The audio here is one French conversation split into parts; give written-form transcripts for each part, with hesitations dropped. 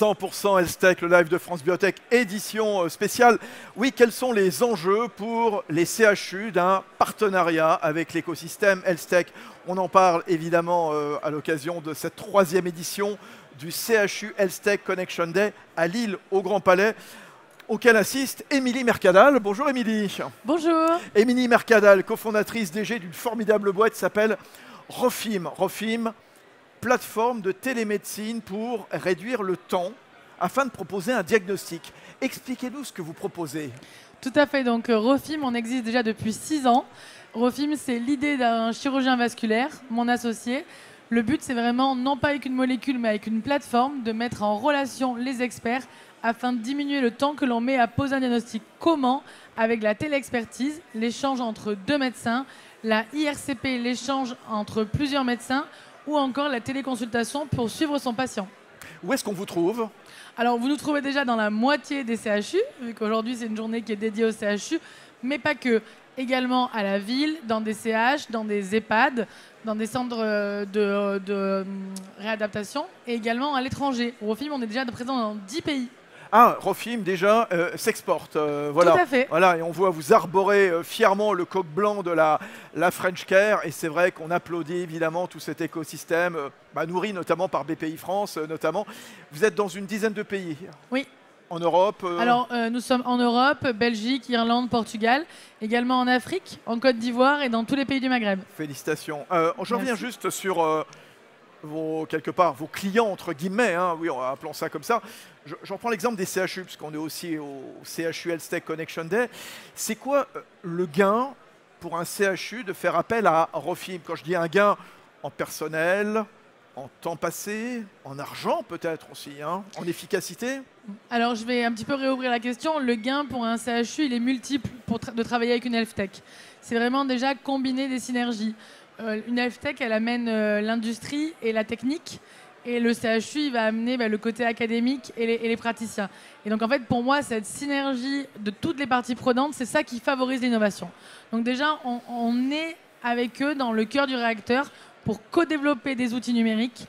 100% Health-Tech, le live de France Biotech, édition spéciale. Oui, quels sont les enjeux pour les CHU d'un partenariat avec l'écosystème Health-Tech? On en parle évidemment à l'occasion de cette 3e édition du CHU Health-Tech Connection Day à Lille, au Grand Palais, auquel assiste Émilie Mercadal. Bonjour Émilie. Bonjour. Émilie Mercadal, cofondatrice DG d'une formidable boîte qui s'appelle Rofim. Rofim, plateforme de télémédecine pour réduire le temps afin de proposer un diagnostic. Expliquez-nous ce que vous proposez. Tout à fait. Donc Rofim, on existe déjà depuis 6 ans. Rofim, c'est l'idée d'un chirurgien vasculaire, mon associé. Le but, c'est vraiment, non pas avec une molécule, mais avec une plateforme, de mettre en relation les experts afin de diminuer le temps que l'on met à poser un diagnostic. Comment? Avec la téléexpertise, l'échange entre 2 médecins, la IRCP, l'échange entre plusieurs médecins, ou encore la téléconsultation pour suivre son patient. Où est-ce qu'on vous trouve? Alors, vous nous trouvez déjà dans la moitié des CHU, vu qu'aujourd'hui, c'est une journée qui est dédiée au CHU, mais pas que. Également à la ville, dans des CH, dans des EHPAD, dans des centres de réadaptation, et également à l'étranger. Rofim, on est déjà présent dans 10 pays. Ah, Rofim déjà s'exporte. Voilà. Tout à fait. Voilà, et on voit vous arborer fièrement le coq blanc de la French Care. Et c'est vrai qu'on applaudit évidemment tout cet écosystème, nourri notamment par BPI France notamment. Vous êtes dans une dizaine de pays. Oui. En Europe Alors, nous sommes en Europe, Belgique, Irlande, Portugal, également en Afrique, en Côte d'Ivoire et dans tous les pays du Maghreb. Félicitations. Je reviens juste sur vos clients, entre guillemets, hein, oui, appelons ça comme ça. J'en prends l'exemple des CHU, puisqu'on est aussi au CHU Health-Tech Connection Day. C'est quoi le gain pour un CHU de faire appel à Rofim? Quand je dis un gain en personnel, en temps passé, en argent peut-être aussi, hein, en efficacité? Alors, je vais un petit peu réouvrir la question. Le gain pour un CHU, il est multiple de travailler avec une Health-Tech. C'est vraiment déjà combiner des synergies. Une Health-Tech, elle amène l'industrie et la technique. Et le CHU, il va amener le côté académique et les praticiens. Et donc, en fait, pour moi, cette synergie de toutes les parties prenantes, c'est ça qui favorise l'innovation. Donc déjà, on est avec eux dans le cœur du réacteur pour co-développer des outils numériques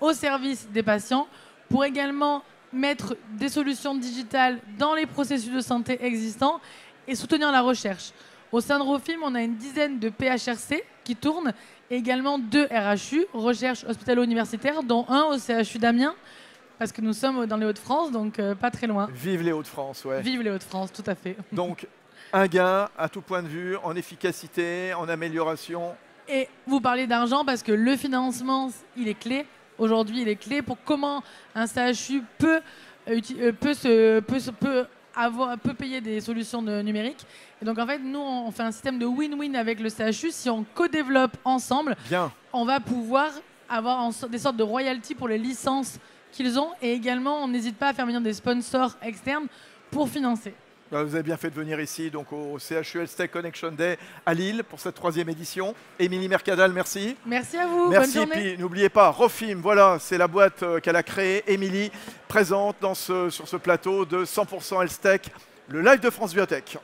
au service des patients, pour également mettre des solutions digitales dans les processus de santé existants et soutenir la recherche. Au sein de Rofim, on a une dizaine de PHRC qui tournent et également 2 RHU, recherche hospitalo-universitaire, dont un au CHU d'Amiens, parce que nous sommes dans les Hauts-de-France, donc pas très loin. Vive les Hauts-de-France, ouais. Vive les Hauts-de-France, tout à fait. Donc, un gain à tout point de vue, en efficacité, en amélioration. Et vous parlez d'argent parce que le financement, il est clé. Aujourd'hui, il est clé pour comment un CHU peut payer des solutions numériques. Et donc, en fait, nous, on fait un système de win-win avec le CHU. Si on co-développe ensemble, on va pouvoir avoir des sortes de royalties pour les licences qu'ils ont. Et également, on n'hésite pas à faire venir des sponsors externes pour financer. Vous avez bien fait de venir ici donc au CHU Health-Tech Connection Day à Lille pour cette 3e édition. Émilie Mercadal, merci. Merci à vous. Merci. Bonne journée. Et puis n'oubliez pas, Rofim, voilà, c'est la boîte qu'elle a créée. Émilie, présente sur ce plateau de 100% Health-Tech, le live de France Biotech.